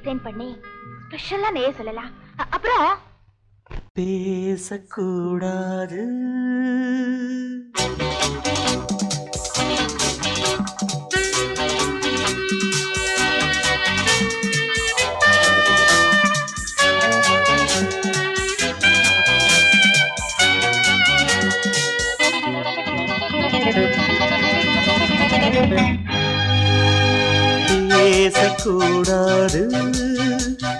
Design பண்ணி ஸ்பெஷலா நேய சொல்லலாம். அப்புறம் பேசக்கூடாது பேசக்கூடாது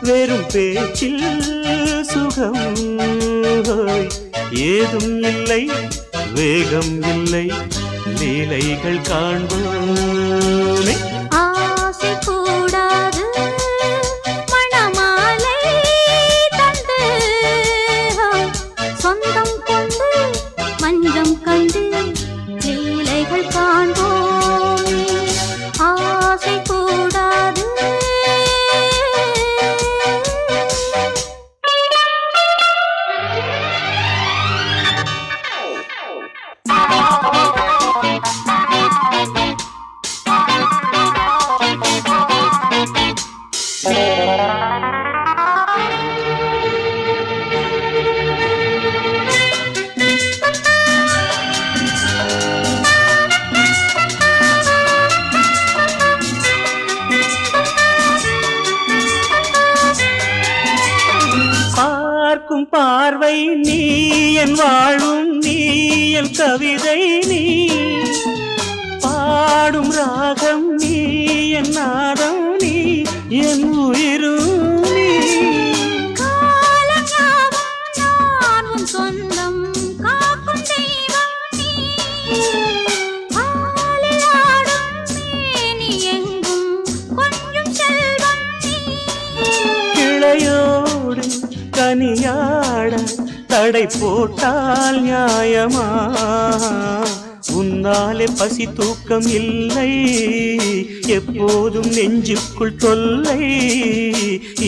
வெறும் பேச்சில் சுகம் ஏதும் இல்லை வேகம் இல்லை லீலைகள் காண்போமே. ஆசை கூடாது மணமாலை தந்து சொந்தம் கொண்டு மஞ்சம் கண்டு லீலைகள் காண்போமே. ஆசை கூடாது பார்க்கும் பார்வை நீ என் வாழும் நீ என் கவிதை நீ பாடும் ராகம் நீ என் நாதம் நீ என் உயிரும் நீ. நான் உன் சொந்தம் காக்கும் தெய்வம் நீ ஆடும் நீ எங்கும் கொஞ்சம் செல்வம் நீ. கிளையோடு கனியாட தடை போட்டால் நியாயமா உன்னாலே பசி தூக்கம் இல்லை எப்போதும் நெஞ்சுக்குள் தொல்லை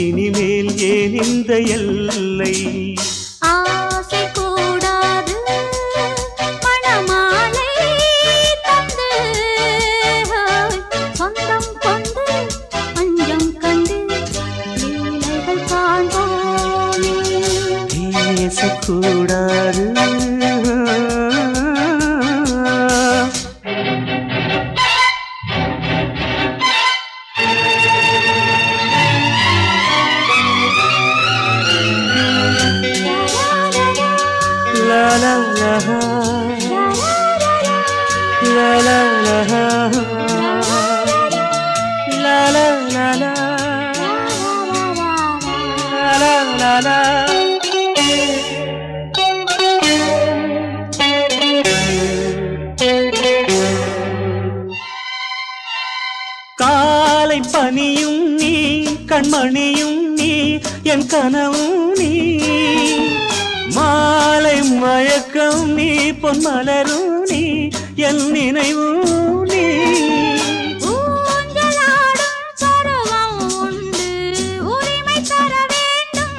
இனிமேல் ஏன் இந்த எல்லை. ஆசை கூடாது மணமாலை தந்து சொந்தம் கொண்டு மஞ்சம் கண்டு லீலைகள் காண்போமே. பேசக்கூடாது la la la la la la la la la la la la. காலை பனியும் நீ கண்மணியும் நீ என் கனவும் நீ மாலை மயக்கம் நீ பொன்மலரும் நீ என் நினைவும் நீ. ஊஞ்சலாடும் பருவம் உண்டு உரிமை தர வேண்டும்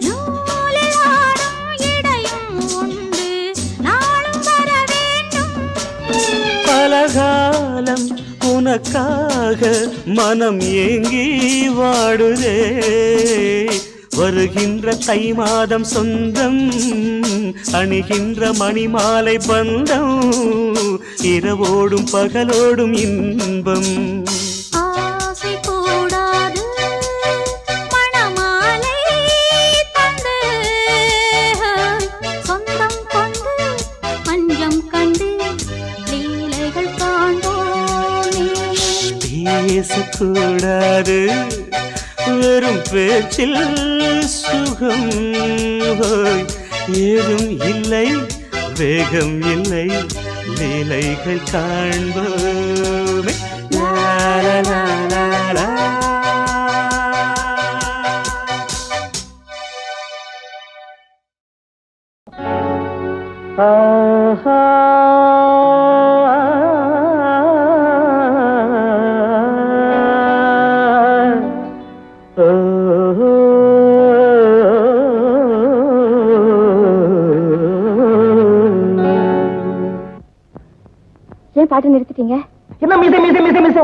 நூலில் ஆடும் இடையும் உண்டு நாளும் வர வேண்டும். பலகாலம் உனக்காக மனம் ஏங்கி வாடுதே வருகின்ற தை மாதம் சொந்தம் அணிகின்ற மணிமாலை பந்தம் இரவோடும் பகலோடும் இன்பம். ஆசை கூடாது மணமாலை தந்து சொந்தம் கொண்டு மஞ்சம் கண்டு லீலைகள் காண்போமே. பேசக்கூடாது வெறும் பேச்சில் சுகம் ஏதும் இல்லை வேகம் இல்லை லீலைகள் காண்போமே. லா லா லா லா லா. ஆஹா ஏன் பாட்டு நிறுத்திட்டீங்க? என்ன மீசை மீசை மீசை மீசை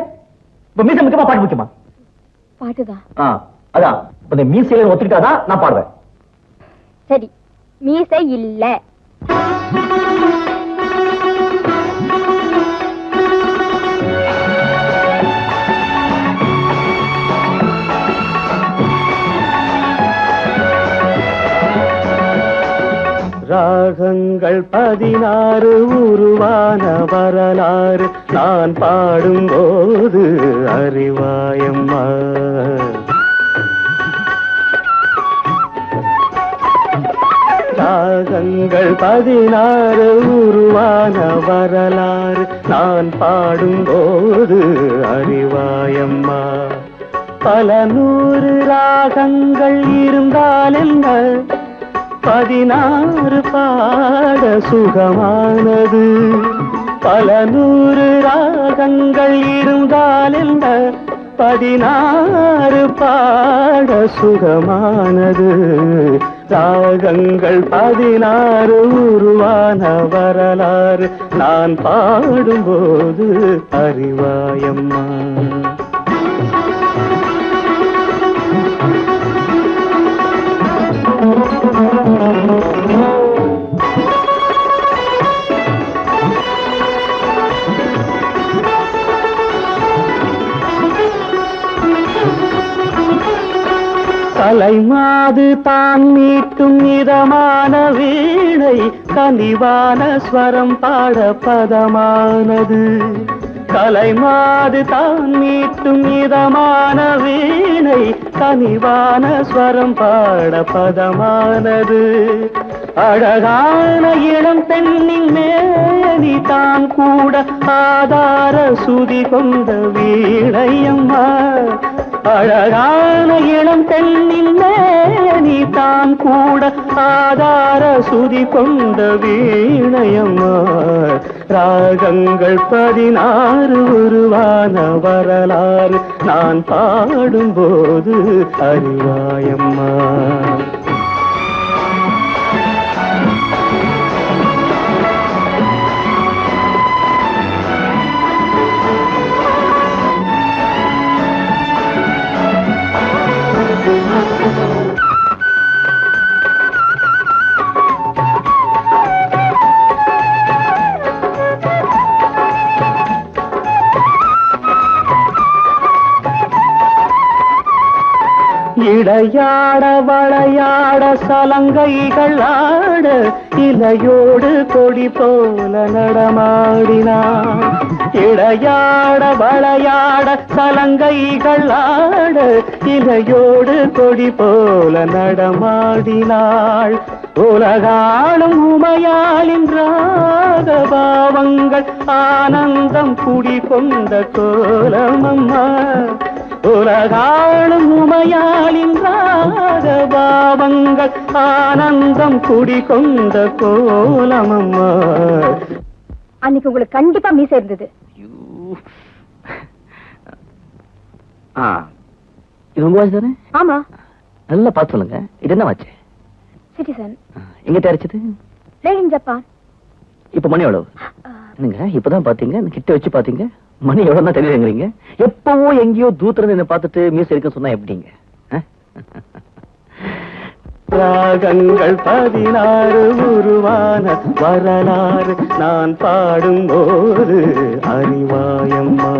இப்ப மீசை முக்கியமா பாட்டு முக்கியமா? பாட்டுதான். அதான் கொஞ்சம் மீசையில ஒத்துக்கிட்டாதான் நான் பாடுவேன். சரி, மீசை இல்ல. ராகங்கள் 16 உருவான வரலாறு நான் பாடும்போது அறிவாயம்மா. ராகங்கள் 16 உருவான வரலாறு நான் பாடும்போது அறிவாயம்மா. பல 100 ராகங்கள் இருந்தால் என்ன, 16 பாட சுகமானது. பல 100 ராகங்கள் இருந்தால் என்ன, 16 பாட சுகமானது. ராகங்கள் 16 உருவான வரலாறு நான் பாடும்போது அறிவாயம்மா. கலைமாது தான் மீட்டும் இதமான வீணை, கனிவான ஸ்வரம் பாட பதமானது. கலைமாது தான் மீட்டும் இதமான வீணை, கனிவான ஸ்வரம் பாட பதமானது. அழகான இளம் பெண்ணின் மேனி தான் கூட ஆதார சுதி கொண்ட வீணையம்மா. அழகான இளம் பெண்ணின் மேனி தான் கூட ஆதார சுதி கொண்ட வீணையம்மா. ராகங்கள் 16 உருவான வரலாறு நான் பாடும்போது அறிவாயம்மா. இடையாட வளையாட சலங்கைகள் ஆட, இலையோடு கொடி போல நடமாடினான். இடையாட வளையாட சலங்கைகள் ஆட, இலையோடு கொடி போல நடமாடினாள். உலகாளும் உமையாளின் ராகபாவங்கள் ஆனந்தம் குடிகொண்ட கோலமம்மா. உலகாளும் உமையாளின் ராகபாவங்கள் ஆனந்தம் குடிகொண்ட கோலமம்மா. அன்னைக்கு உங்களுக்கு கண்டிப்பா மீசை இருந்தது. இது உங்க வாட்ச் தானே? ஆமா. நல்லா பார்த்து சொல்லுங்க, இது என்ன வாட்ச்? சிட்டிசன். எங்க தயாரிச்சது? Made in Japan. இப்ப மணி எவ்வளவு? என்னங்க இப்பதான் பாத்தீங்க, கிட்ட வச்சு பாத்தீங்க, மணி எவ்வளவு தான் தெரியுதுங்கிறீங்க. எப்பவோ எங்கேயோ தூத்துல என்ன பார்த்துட்டு மியூஸ் இருக்க சொன்னா எப்படிங்க? ராகங்கள் 16 உருவான வரலாறு நான் பாடும்போது அறிவாயம்மா.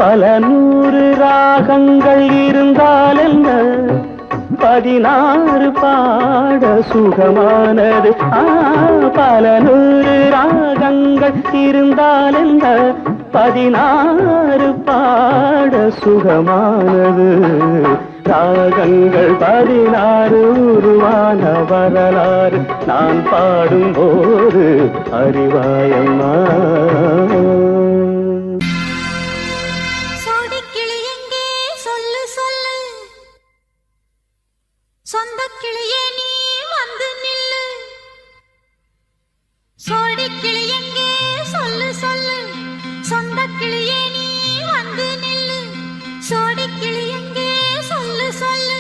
பல 100 ராகங்கள் இருந்தால் என்ன, 16 பாட சுகமானது. பல 100 ராகங்கள் இருந்தால் என்ன, 16 பாட சுகமானது. ராகங்கள் 16 உருவான வரலாறு நான் பாடும்போது அறிவாயம்மா. சோடிக்கிளி எங்கே சொல்லு சொல்லு, சொந்த கிளியே நீ வந்து நில்லு. சோடிக்கிளி எங்கே சொல்லு சொல்லு, சொந்த கிளியே நீ வந்து நில்லு. சோடிக்கிளி எங்கே சொல்லு சொல்லு,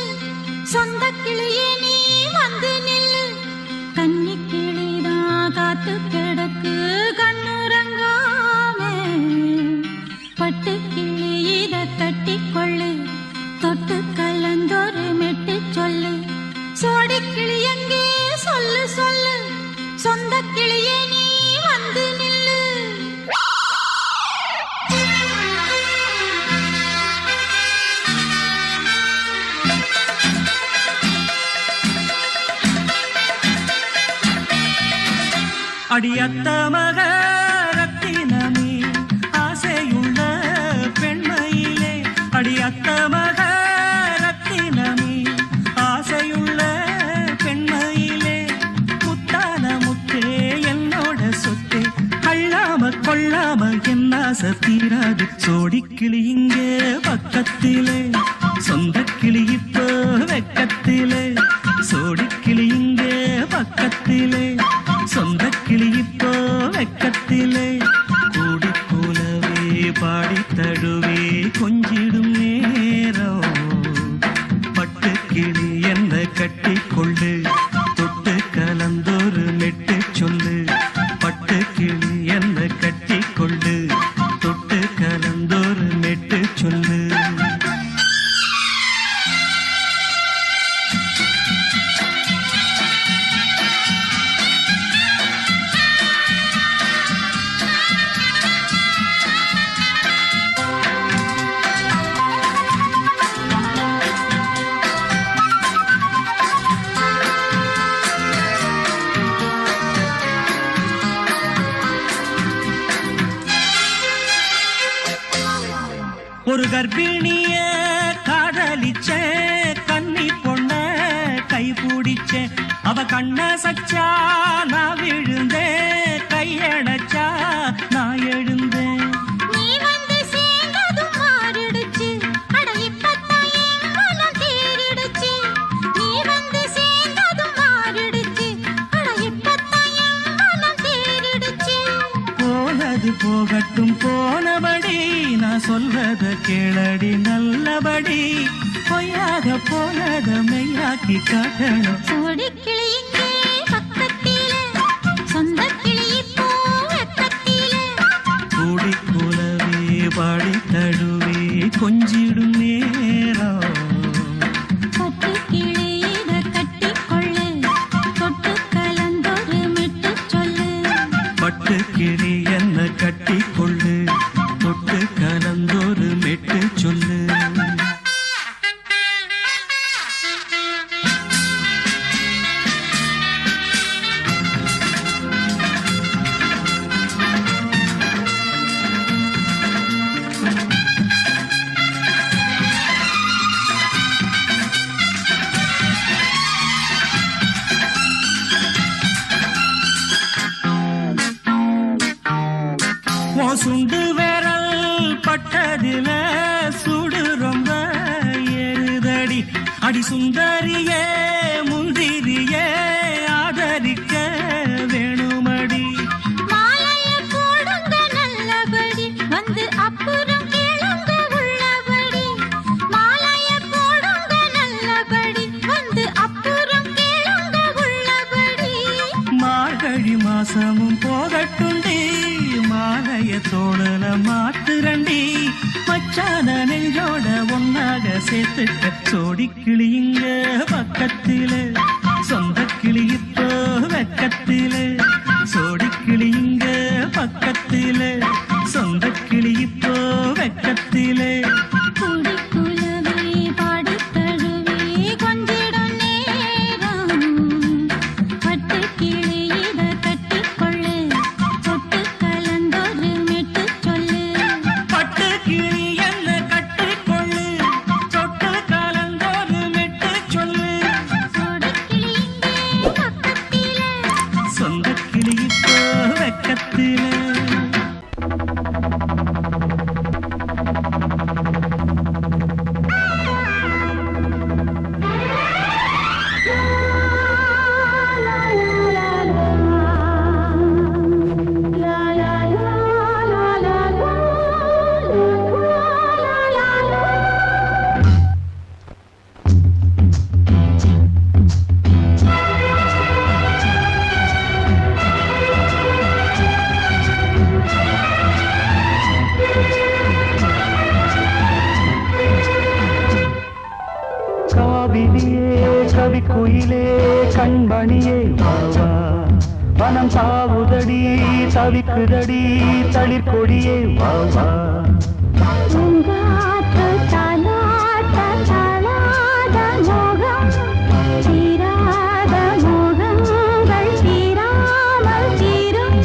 சொந்த கிளியே நீ வந்து நில்லு. கன்னி கிளிதான் காத்து கிடக்கு கண்ணுறங்காது. அடியத்த மக ரத்தினமே ஆசையுள்ள பெண்மையிலே அடியத்த மக ரத்தினமே ஆசையுள்ள பெண்மையிலே முத்தான முத்தே என்னோட சொத்தே அள்ளாம கொள்ளாம என்ன தீராது சோடிக்கிளி இங்கே பக்கத்திலே சொந்த கிளி இப்போ வெக்கத்திலே சோடிக்கிளி இங்கே பக்கத்திலே சொந்த கிளி இப்போ வெக்கத்திலே கூடி போலவே பாடி தழுவே கொஞ்சிடும் நேரம் பட்டு கிளி என்ன கட்டி கொண்டு தொட்டு கலந்தொரு மெட்டு சொல்லு பட்டு கிளி என்ன கட்டி கொண்டு தொட்டு கலந்தொரு மெட்டு சொல்லு ஒரு கர்ப்பிணிய காதலிச்ச கண்ணி பொண்ண கை பிடிச்ச அவ கண்ண சச்சா நான் விழுந்தேன் கையடைச்சா நான் எழுந்தேன் நீ வந்து சேர்ந்ததும் மாறிடுச்சு அட இப்பத்தான் என் மனம் தேறிடுச்சு நீ வந்து சேர்ந்ததும் மாறிடுச்சு அட இப்பத்தான் என் மனம் தேறிடுச்சு போனது போகட்டும் போனபடி நான் சொல்றத கேளடி நல்லபடி பொய்யாக போனத மெய்யாக்கி காட்டணும் சோடிக்கிளி இங்கே பக்கத்திலே சொந்த கிளி இப்போ வெக்கத்திலே கூடி போலவே பாடி தழுவே கொஞ்சிடும் நேரம் பட்டு கிளி இத கட்டிக்கொள்ளு தொட்டு கலந்தொரு மெட்டு சொல்லு பட்டு கிளி என்ன கட்டி கொள்ளு தொட்டு கலந்தொரு மெட்டு சொல்லு சுண்டு விரல் பட்டதில சுடு ரொம்ப ஏறுதடி அடி சுந்தரியே முந்திரியே ஆதரிக்க வேணுமடி மாலைய போடுங்க நல்லபடி வந்து அப்புறம் கேளுங்க உள்ளபடி மாலைய போடுங்க நல்லபடி வந்து அப்புறம் கேளுங்க உள்ளபடி மார்கழி மாசமும் போகட்டுண்டி மாலைய தோழல மாத்துரண்டி மச்சான நெஞ்சோட ஒன்னாக சேர்த்துக்க சோடிக்கிளி இங்க பக்கத்திலே சொந்த கிளி இப்போ வெக்கத்திலே சோடிக்கிளி இங்க பக்கத்திலே சொந்த கிளி இப்போ வெக்கத்திலே குடிக்குலவே பாடித் தழுவே கொஞ்சிடும் நேரம் பட்டு கிளி இத கட்டிக்கொள்ளு தொட்டு கலந்தொரு மெட்டு சொல்லு பட்டு கிளி என்ன கட்டிக்கொள்ளு தொட்டு கலந்தொரு மெட்டு சொல்லு சோடிக்கிளி இங்கே பக்கத்திலே சொந்த கிளி இப்போ வெக்கத்திலே காவிரியே கவி குயிலே கண்மணியே வாவா வனம் தாவுதடி தவிக்குதடி தளிர் கொடியே வாவா பூங்காற்று தாலாட்ட தாளாத மோகம் தீராத மோகங்கள் தீராமல் தீரும்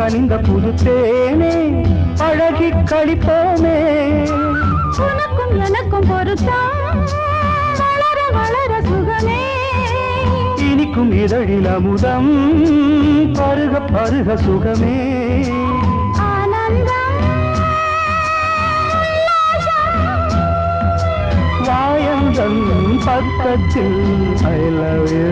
கனிந்த புது தேனே அழகி கழிப்போமே. உனக்கும் எனக்கும் பொருத்தம் வளர வளர சுகமே. இனிக்கும் இதழில் அமுதம் பருக பருக சுகமே. ஆனந்தம் வாயந்தன் பக்கத்தில் I love you.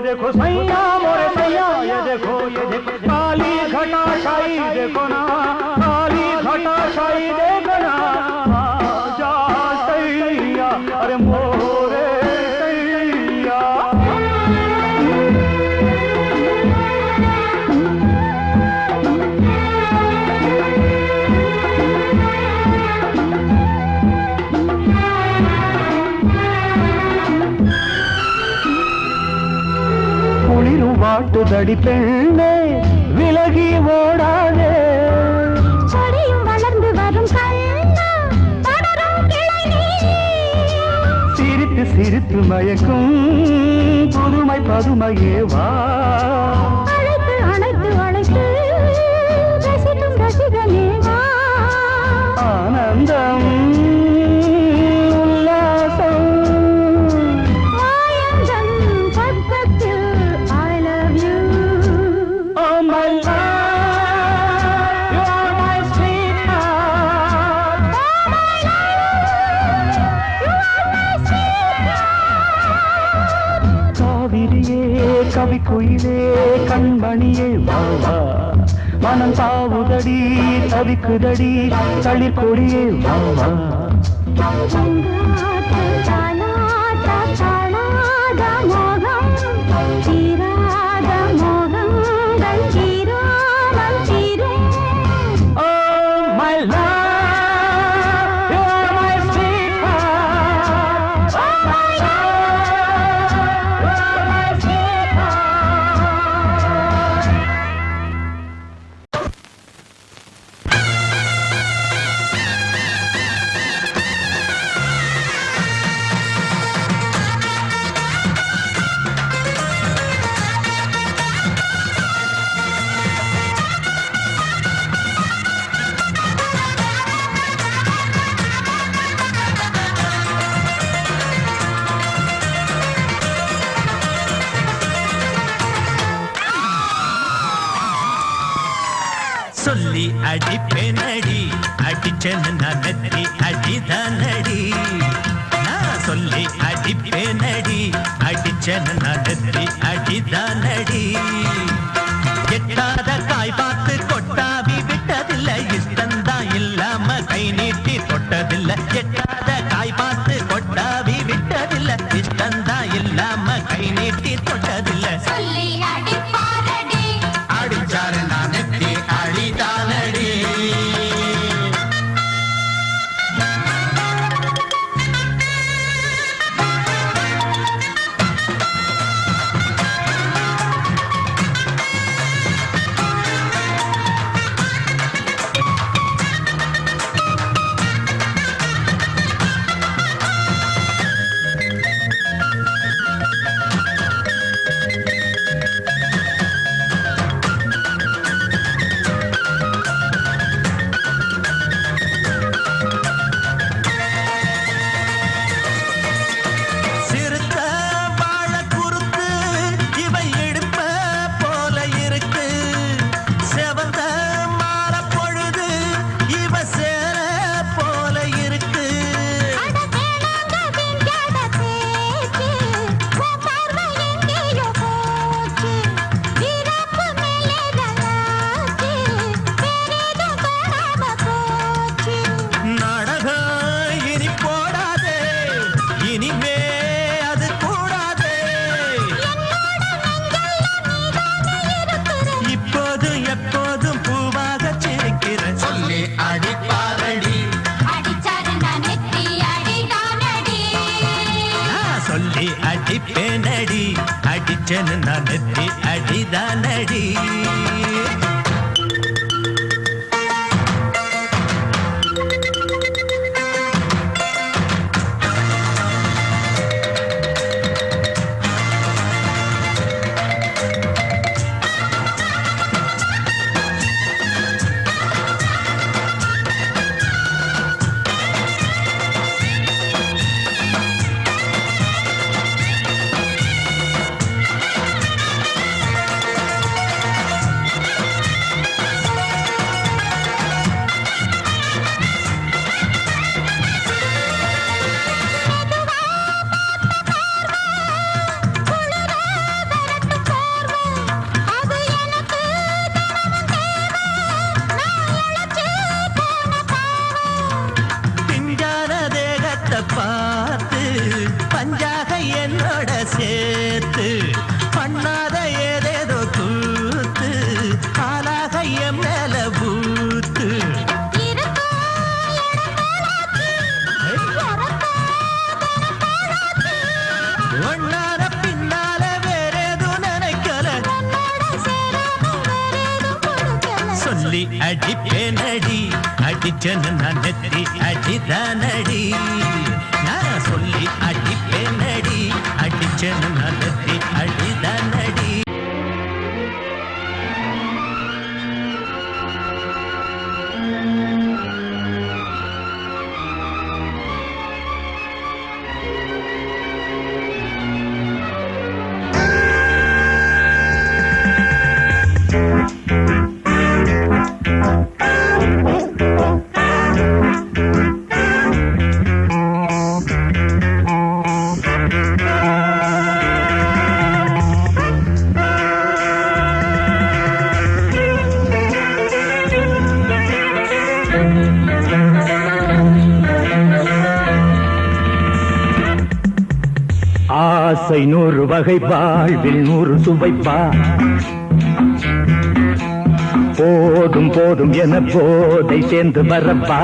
देखो सैया मोरे सैया ये देखो काली घटा शाही देखो ना, काली घटा शाही देखो ना. जा सैया अरे मोरे सैया. வாட்டுதடி பெண்ணே விலகி ஓடாதே. கொடியும் வளர்ந்து வரும் கண்ணா படரும் கிளை நீ. சிரித்து சிரித்து மயக்கும் புதுமை பதுமையே வா. அழைத்து அழைத்து அழைத்து ரசிக்கும் ரசிகனே வா. ஆனந்தம் உல்லாசம் வாயந்தன் பக்கத்தில் I love you. Oh my love, you are my sweetheart. Oh my love, you are my sweetheart. காவிரியே கவி குயிலே கண்மணியே வா வா. மனம் தாவுதடி தவிக்குதடி தளிர் கொடியே வா வா. தாலாட்ட தாளாத மோகம் தீராத மோகங்கள் தீராமல் தீரும். Oh my love, you are my sweetheart. Oh my love, you are my sweetheart. சொல்லி அடிப்பேனடி அடிச்சேன்னு நான் நெத்தி அடிதானடி. நான் சொல்லி அடிப்பேனடி அடிச்சேன்னு நான் நெத்தி அடிதானடி. எட்டாத காய் பார்த்து கொட்டாவி விட்டதில்ல, இஷ்டந்தான் இல்லாம கை நீட்டி தொட்டதில்ல. எட்டாத காய் பார்த்து கொட்டாவி விட்டதில்ல, இஷ்டந்தான் இல்லாம கை நீட்டி தொட்டதில்ல. சொல்லி அடிப்பாரடி அடிச்சாரு நான் நெத்தி அடிதானடி. அடிப்பேனடி அடிச்சேன்னு நான் நெத்தி அடிதானடி. அடிச்சனு நான் நெத்தி அடிதானடி நான் சொல்லி அடிப்பேனடி அடிச்சனு நான் நெத்தி அடிதானடி ஆசை 100 வகை வாழ்வில் 100 சுவைப்பா போதும் போதும் என போதை சேர்ந்து வரப்பா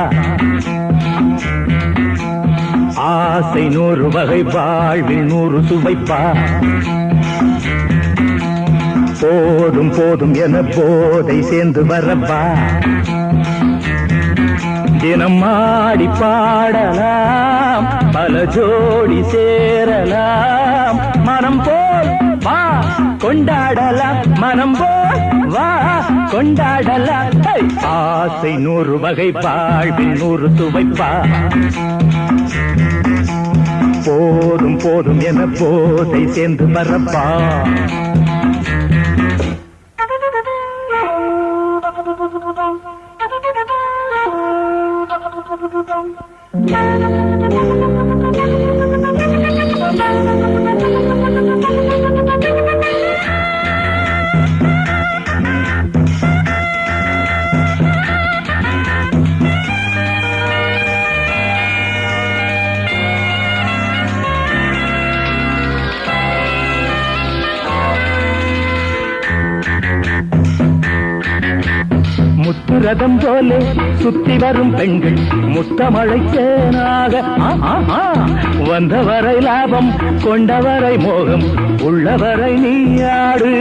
ஆசை 100 வகை வாழ்வில் 100 சுவைப்பா போதும் போதும் என போதை சேர்ந்து வரப்பா தினம் ஆடி பாடலாம் பல ஜோடி சேரலாம் மனம் போல் வா கொண்டாடலாம் மனம் போல் வா கொண்டாடலாம் ஆசை 100 வகை வாழ்வில் 100 சுவைப்பா போதும் போதும் என போதை சேர்ந்து வரப்பா முத்துரதம் போலே சுத்தி வரும் பெண்கள் முத்தமழை தேனாக வந்தவரை லாபம் கொண்டவரை மோகம் உள்ளவரை நீயாடு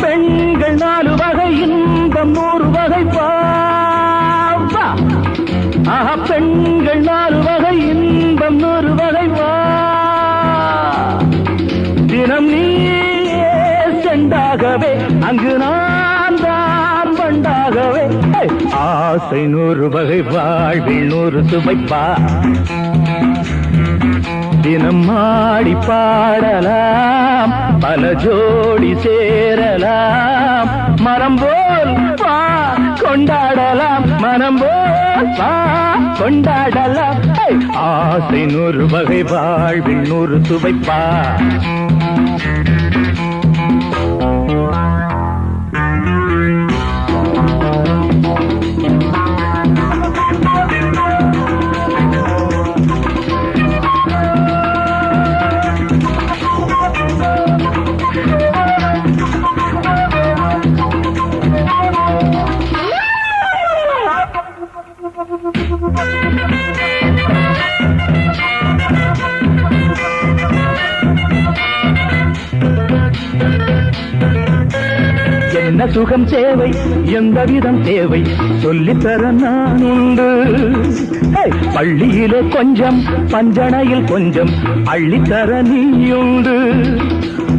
பெண்கள் 4 வகை இன்பம் 100 வகை பாவா பெண்கள் 4 வகை இன்பம் 100 வகை வா தினம் நீயே செண்டாகவே அங்கு நான் தான் வண்டாகவே ஆசை 100 வகை வாழ்வில் 100 சுவைப்பா தினம் ஆடி பாடலாம் பல ஜோடி சேரலாம் மனம் போல் வா கொண்டாடலாம் மனம் போல் வா கொண்டாடலாம் ஆசை 100 வகை வாழ்வில் 100 சுவைப்பா என்ன சுகம் தேவை எந்த விதம் தேவை சொல்லித்தர நான் உண்டு பள்ளியிலே கொஞ்சம் பஞ்சனையில் கொஞ்சம் அள்ளித்தர நீயுண்டு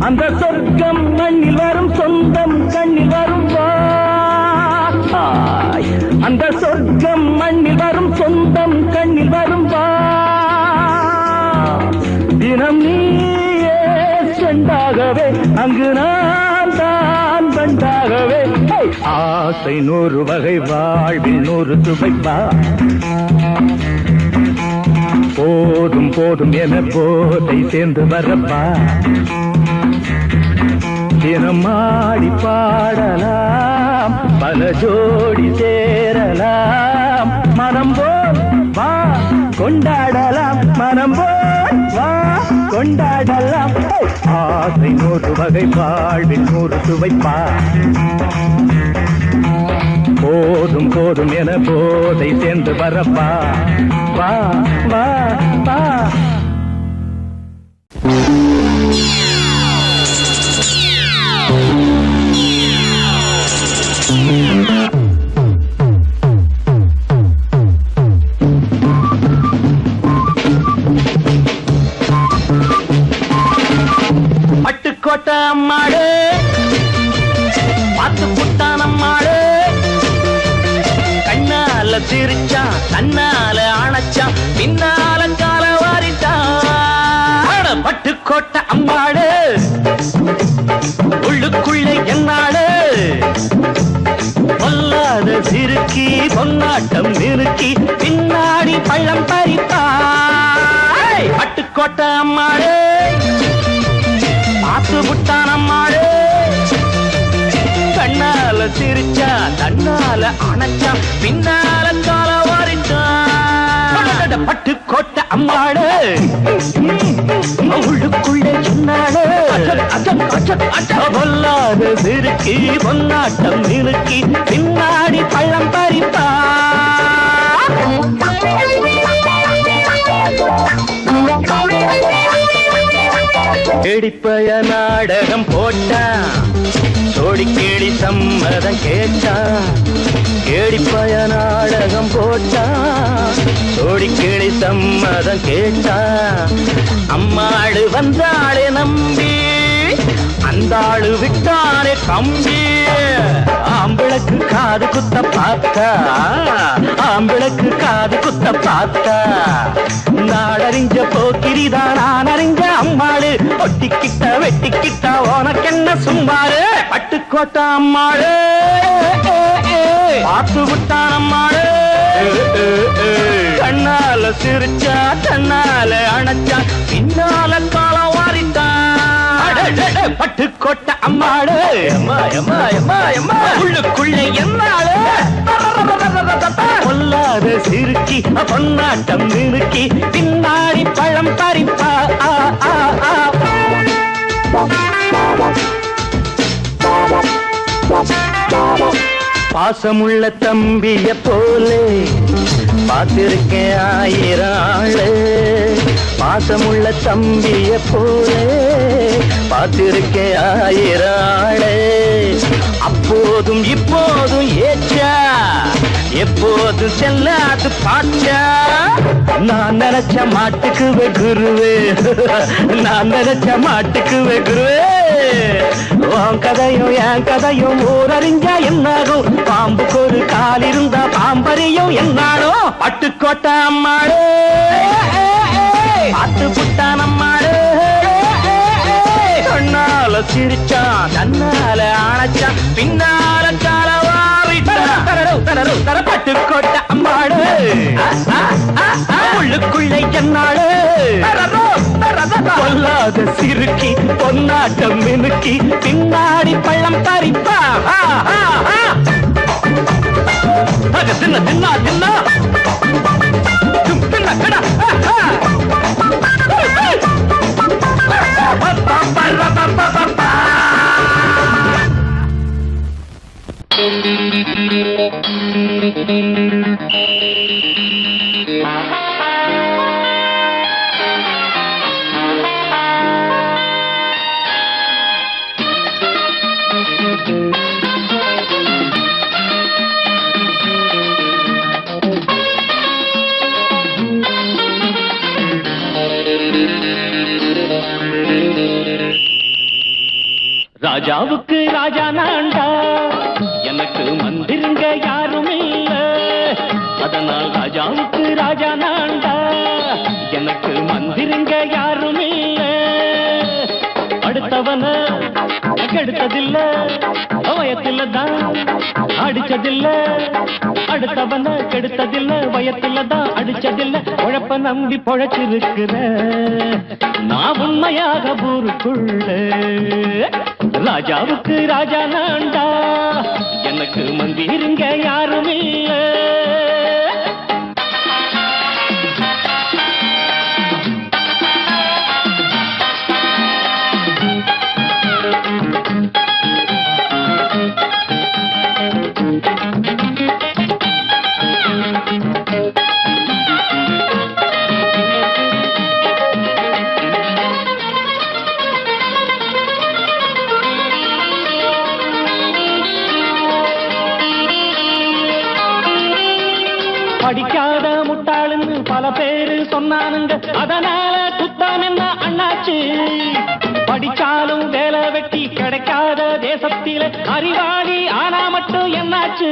அந்த சொர்க்கம் மண்ணில் வரும் சொந்தம் கண்ணில் வரும் அந்த சொர்க்கம் மண்ணில் வரும் சொந்தம் கண்ணில் வரும் தினம் நீயே செண்டாகவே அங்கு நான் தான் வண்டாகவே ஆசை 100 வகை வாழ்வில் 100 சுவைப்பா போதும் போதும் என போதை சேர்ந்து வரப்பா தினம் ஆடி பாடலாம் பல ஜோடி சேரலாம் மனம் போல் வா கொண்டாடலாம் மனம் போல் வா கொண்டாடலாம் ஆசை 100 வகை வாழ்வில் 100 சுவைப்பா போதும் போதும் என போதை சேர்ந்து வரப்பா வா வா வா தன்னால அணைச்சான் பின்னால கால வாரிட்டான் பட்டுக்கோட்டை அம்மாடு உள்ளுக்குள்ளே என்னாடு பொல்லாத சிறுக்கி பொன்னாட்டம் நிறுக்கி பின்னாடி பள்ளம் பறிப்பாய் பட்டுக்கோட்டை அம்மாடு பார்த்து விட்டான் அம்மாடு கண்ணால சிரிச்சா தன்னால அணைச்சா பின்னால கால வாரிட்டான் பட்டுக்கோட்டை அம்மாடு உள்ளுக்குள்ளே சொன்னாடு பொல்லாத சிறுக்கி பொன்னாட்டம் நிறுக்கி பின்னாடி பள்ளம் பறிப்பா கேடிப்பய நாடகம் போட்டான் சோடி கேடி சம்மதம் கேட்டான் கேடிப்பய நாடகம் போட்டான் சோடி கேடி சம்மதம் கேட்டான் அம்மாடு வந்தாளே நம்பி அந்த ஆளு விட்டானே கம்பி ஆம்பிளக்கு காது குத்த பார்த்தா ஆம்பிளக்கு காது குத்த பார்த்தா நாடறிஞ்ச போக்கிரிதான் நான் அறிஞ்ச அம்மாளு ஒட்டிக்கிட்ட வெட்டிக்கிட்ட உனக்கென்ன சும்மாரு பட்டுக்கோட்டை அம்மாளு பார்த்து விட்டான் அம்மாளு கண்ணால சிரிச்சா தன்னால அணைச்சா பின்னால காலம் வாரிட்டான் பட்டுக்கோட்டை அம்மாடு உள்ளுக்குள்ளே என்னாடு பொல்லாத சிறுக்கி பொன்னாட்டம் நிறுக்கி பின்னாடி பழம் பறிப்பா பாசமுள்ள தம்பிய போலே பார்த்திருக்கேன் ஆயிரம் ஆளு பாசமுள்ள தம்பிய போலே பார்த்திருக்கேன் ஆயிரம் ஆளு அப்போதும் இப்போதும் ஏச்சா எப்போதும் செல்லாது பாட்டா நான் நினைச்ச மாட்டுக்கு வெகுருவே நான் நினைச்ச மாட்டுக்கு வெகுருவே உன் கதையும் என் கதையும் ஊரறிஞ்சா என்னாகும் பாம்புக்கு ஒரு கால் இருந்தா பாம்பறியும் என்னாடோ பட்டுக்கோட்டை அம்மாடு பாட்டு புட்டான் அம்மாடு கண்ணால சிரிச்சான் தன்னால அணைச்சான் பின்னால கால வாரிட்டான் பட்டுக்கோட்டை அம்மாடு உள்ளுக்குள்ளே என்னாடு பொல்லாத சிறுக்கி பொன்னாட்டம் மினுக்கி பின்னாடி பள்ளம் பறிப்பா தின்ன தின்னா தின்னா தின்ன கடா ராஜாவுக்கு ராஜா நான்டா எனக்கு மந்திருங்க யாரும் இல்ல அதனால் ராஜாவுக்கு ராஜா நான்டா எனக்கு மந்திருங்க யாரும் இல்ல அடுத்தவன கெடுத்ததில்ல வயத்தில தான் அடிச்சதில்ல அடுத்தவன கெடுத்ததில்ல வயத்தில தான் அடிச்சதில்ல உழப்ப நம்பி பொழைச்சிருக்கிற நான் உண்மையாக ஊருக்குள்ள ராஜாவுக்கு ராஜா நான்டா எனக்கு மந்திருங்க யாரும் இல்ல படிக்காத முட்டாளுன்னு பல பேரு சொன்னானுங்க அதனால குத்தம் என்ன அண்ணாச்சு படிச்சாலும் வேலை வெட்டி கிடைக்காத தேசத்தில அறிவாளி ஆனா மட்டும் என்னாச்சு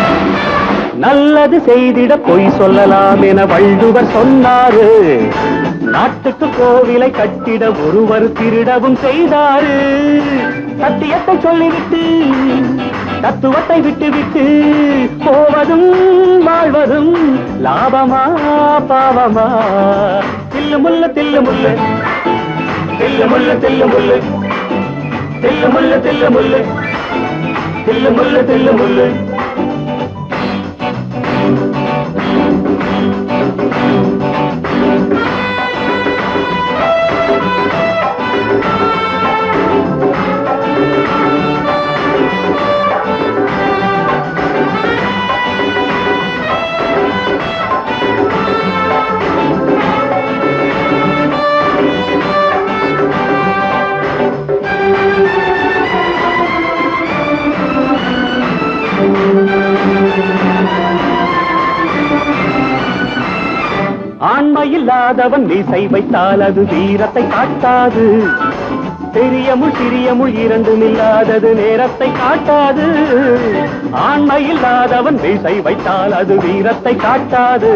நல்லது செய்திட பொய் சொல்லலாம் என வள்ளுவர் சொன்னாரு. நாட்டுக்கு கோவிலை கட்டிட ஒருவர் திருடவும் செய்தாரு. சத்தியத்தை சொல்லிவிட்டு தத்துவத்தை விட்டுவிட்டு போவதும் வாழ்வதும் லாபமா பாவமா? தில்லு முள்ளு தில்லு முள்ளு தில்லு முள்ளு தில்லு முள்ளு தில்லு முள்ளு தில்லு முள்ளு தில்லு முள்ளு தில்லு முள்ளு. ஆண்மையில்லாதவன் மீசை வைத்தால் அது வீரத்தை காட்டாது. பெரிய முள் சிறிய முள் இரண்டும் இல்லாதது நேரத்தை காட்டாது. ஆண்மையில்லாதவன் மீசை வைத்தால் அது வீரத்தை காட்டாது.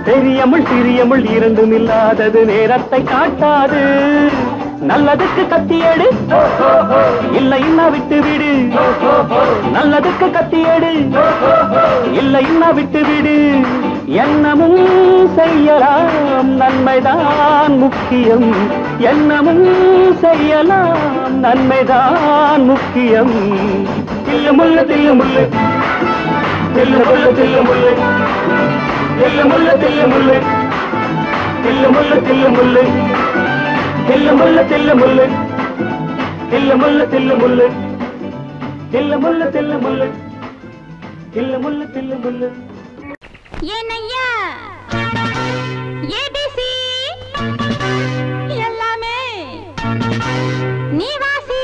பெரிய முள் சிறிய முள் இரண்டும் இல்லாதது நேரத்தை காட்டாது. நல்லதுக்கு கத்தியேடு இல்லைன்னா விட்டு விடு. நல்லதுக்கு கத்தியேடு இல்லைன்னா விட்டு விடு. எண்ணமும் செய்யலாம் நன்மைதான் முக்கியம். எண்ணமும் செய்யலாம் நன்மைதான் முக்கியம். தில்லு முள்ளு தில்லு முள்ளு தில்லு முள்ளு தில்லு முள்ளு தில்லு முள்ளு தில்லு முள்ளு தில்லு முள்ளு தில்லு முள்ளு தில்லு முள்ளு தில்லு முள்ளு தில்லு முள்ளு தில்லு முள்ளு தில்லு முள்ளு தில்லு முள்ளு தில்லு முள்ளு தில்லு முள்ளு. ஏனையா ஏபிசி எல்லாமே நீ வாசி.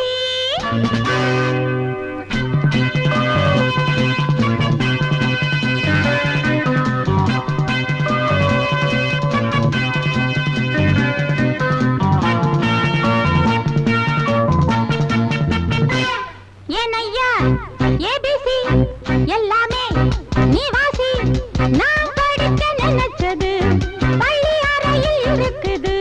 ஏனையா ஏபிசி எல்லாமே நீ வாசி. நான் படிக்க நினைச்சது பள்ளி அறையில் இருக்குது.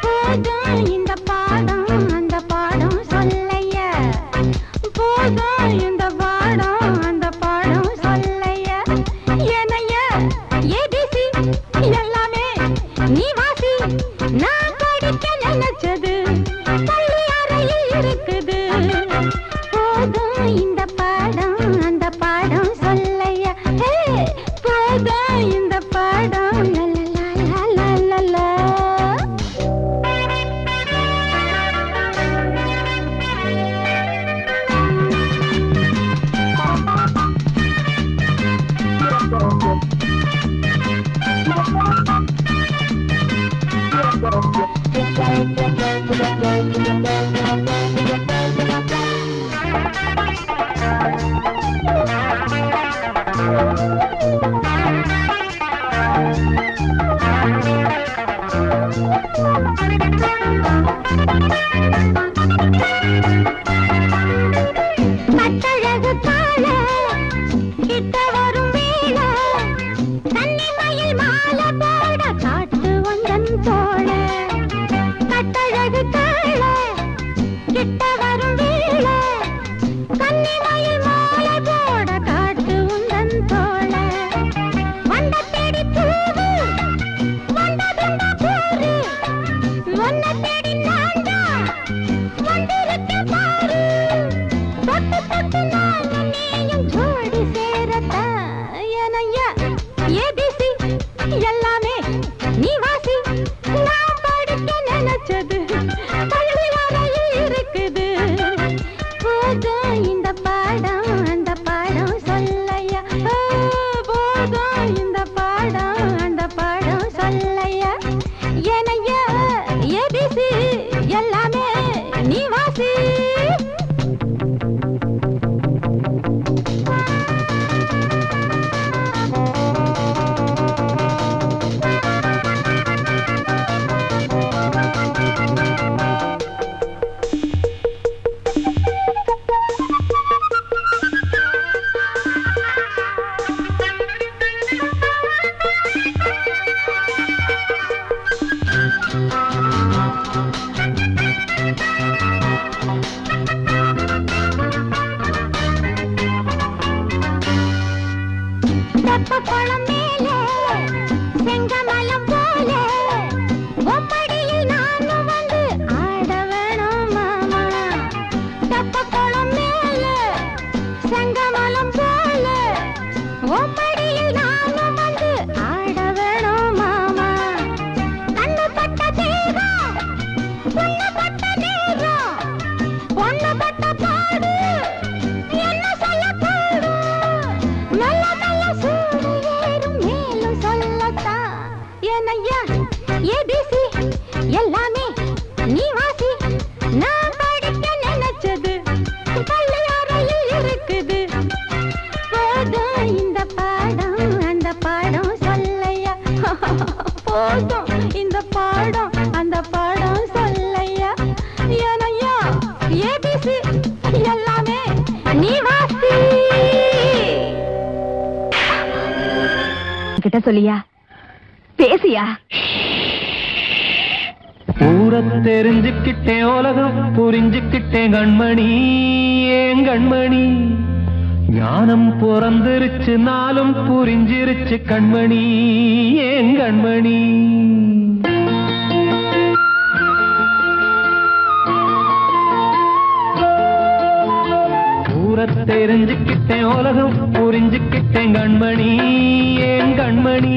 போதும் இந்த பாடம் அந்த பாடம் சொல்லைய. போதும் இந்த பாடம் அந்த பாடம் சொல்லைய. ஏனைய ஏபிசி எல்லாமே நீ வாசி. நான் படிக்க நினைச்சது பள்ளி அறையில் இருக்குது. போதும் இந்த பாடம் அந்த பாடம் சொல்லைய. போதும் இந்த பாடம் லலலலலலலா. கட்டழகு கால கிட்ட வரும் வேளை கன்னிமயில் மாலை போட காட்டு வந்தன் தோழ. கட்டழகு கால கிட்ட வரும் வேளை கன்னிமயில் மாலை போட காட்டு வந்தன் தோழ. வந்த தேடி பூவு வந்ததுண்டா போரு. ஒன்ன தேடி நான்டா வந்திருக்கேன் பாரு. தொட்டு தொட்டு நானும் நீயும் ஜோடி சேரத்தான். ஏனையா ஏபிசி எல்லாமே நீ வாசி. நான் படிக்க நினைச்சது பள்ளி அறையில் இருக்குது. போதும் இந்த பாடம் அந்த பாடம் சொல்லையா. போதும் இந்த பாடம் அந்த பாடம் சொல்லையா. ஏனையா ஏபிசி எல்லாமே நீ வாசி. தெப்ப குளம் மேலே செங்கமலம் போல ஒப்படியில் நானும் வந்து ஆட வேணும் மாமா. தெப்ப குளம் மேலே செங்கமலம் போல ஒப்படியில் நானும் வந்து ஆட வேணும் மாமா. கண்ணு பட்ட தேகம் பொண்ணு பட்ட நேரம் பொண்ணு பட்ட பாடு என்ன சொல்ல பாடு நல்ல நல்ல சூடு ஏறும் மேலும் சொல்லத்தான் ஏனையா ஏபிசி எல்லாமே நீ வாசி நான் படிக்க நினைச்சது பள்ளியறையில் இருக்குது போதும் இந்த பாடம் அந்த பாடம் சொல்லையா போதும் இந்த பாடம் அந்த பாடம் சொல்லையா ஏனையா ஏபிசி எல்லாமே நீ வாசி கிட்ட சொல்லியா பேசியா ஊரை தெரிஞ்சுக்கிட்டேன் உலகம் புரிஞ்சுக்கிட்டேன் கண்மணி ஏன் கண்மணி ஞானம் பிறந்திருச்சு நாளும் புரிஞ்சிருச்சு கண்மணி ஏன் கண்மணி ஊரை தெரிஞ்சுக்கிட்டேன் உலகம் புரிஞ்சுக்கிட்டேன் கண்மணி ஏன் கண்மணி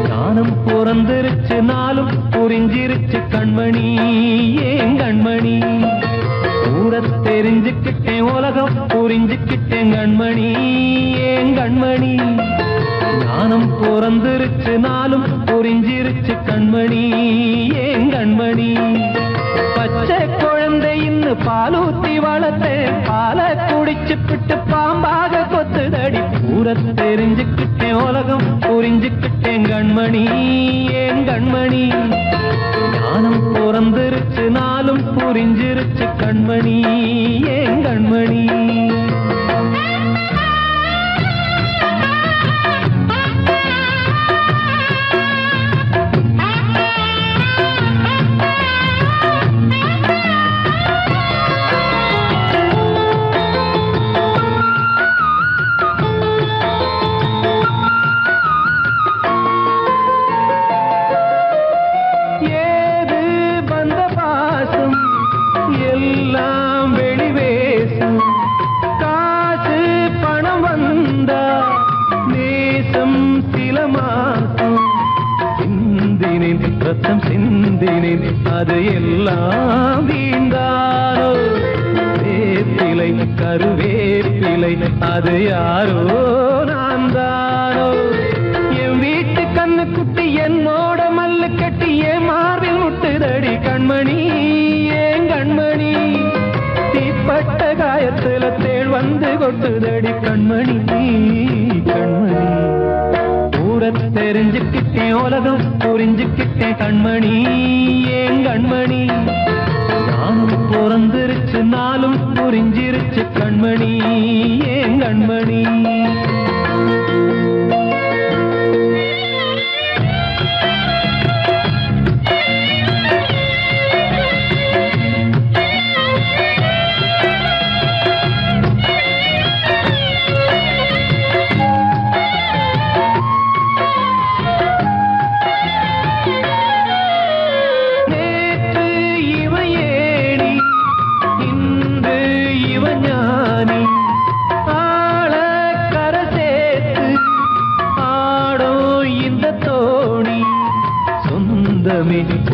ஞானம் பிறந்திருச்சு நாளும் புரிஞ்சிருச்சு கண்மணி ஏன் கண்மணி ஊரை தெரிஞ்சுக்கிட்டேன் உலகம் புரிஞ்சுக்கிட்டேன் கண்மணி ஏன் கண்மணி ஞானம் பிறந்திருச்சு நாளும் புரிஞ்சிருச்சு கண்மணி ஏன் கண்மணி பச்சை குழந்தை இன்னும் பாலூத்தி வளர்த்தேன் பாலை குடிச்சுப்பிட்டு பாம்பாக கொத்துதடி ஊரை தெரிஞ்சுக்கிட்டேன் உலகம் புரிஞ்சுக்கிட்டேன் கண்மணி ஏன் கண்மணி ஞானம் பிறந்திருச்சு நாளும் புரிஞ்சிருச்சு கண்மணி ஏன் கண்மணி ரத்தம் சிந்தினேன் அது எல்லாம் வீண்டாரோ வேப்பிலை கருவேப்பிலை அது யாரோ நான் தானோ என் வீட்டு கண்ணு குட்டி என்னோட மல்லு கட்டி என் மார்பில் முட்டுதடி கண்மணி ஏன் கண்மணி தீப்பட்ட காயத்துல தேள் வந்து கொட்டுதடி கண்மணி கண்மணி தெரிஞ்சுக்கிட்டேன் உலகம் புரிஞ்சுக்கிட்டேன் கண்மணி ஏன் கண்மணி நானும் பிறந்திருச்சு நாளும் புரிஞ்சிருச்சு கண்மணி ஏன் கண்மணி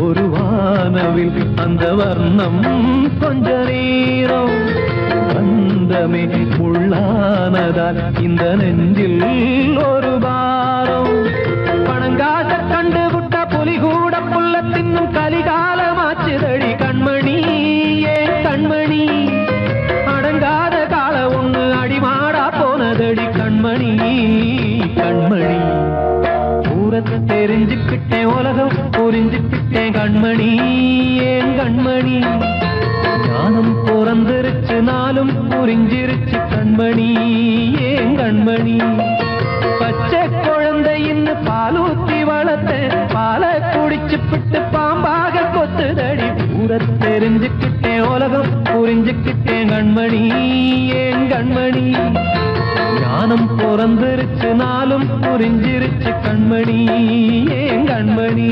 ஒரு வானவில் அந்த வர்ணம் கொஞ்ச நேரம் வந்தமே உள்ளானதால் இந்த நெஞ்சில் ஒரு பாரம் பணங்காச கண்டு விட்ட புலி கூட புல்ல தின்னும் கலிகாலமாச்சுதடி கண்மணி ஏன் கண்மணி அடங்காத கால ஒண்ணு அடிமாடா போனதடி கண்மணி கண்மணி தெரிஞ்சுக்கிட்டேன் உலகம் புரிஞ்சுக்கிட்டேன் கண்மணி ஏன் கண்மணி ஞானம் பிறந்திருச்சு நாளும் புரிஞ்சிருச்சு கண்மணி ஏன் கண்மணி பச்சை குழந்தை இன்னும் பாலூத்தி வளர்த்தேன் பாலை குடிச்சுப்பிட்டு பாம்பாக கொத்துதடி ஊரை தெரிஞ்சுக்கிட்டேன் உலகம் புரிஞ்சுக்கிட்டேன் கண்மணி ஏன் கண்மணி மானம் பிறந்திருச்சு நாளும் புரிஞ்சிருச்சு கண்மணி ஏன் கண்மணி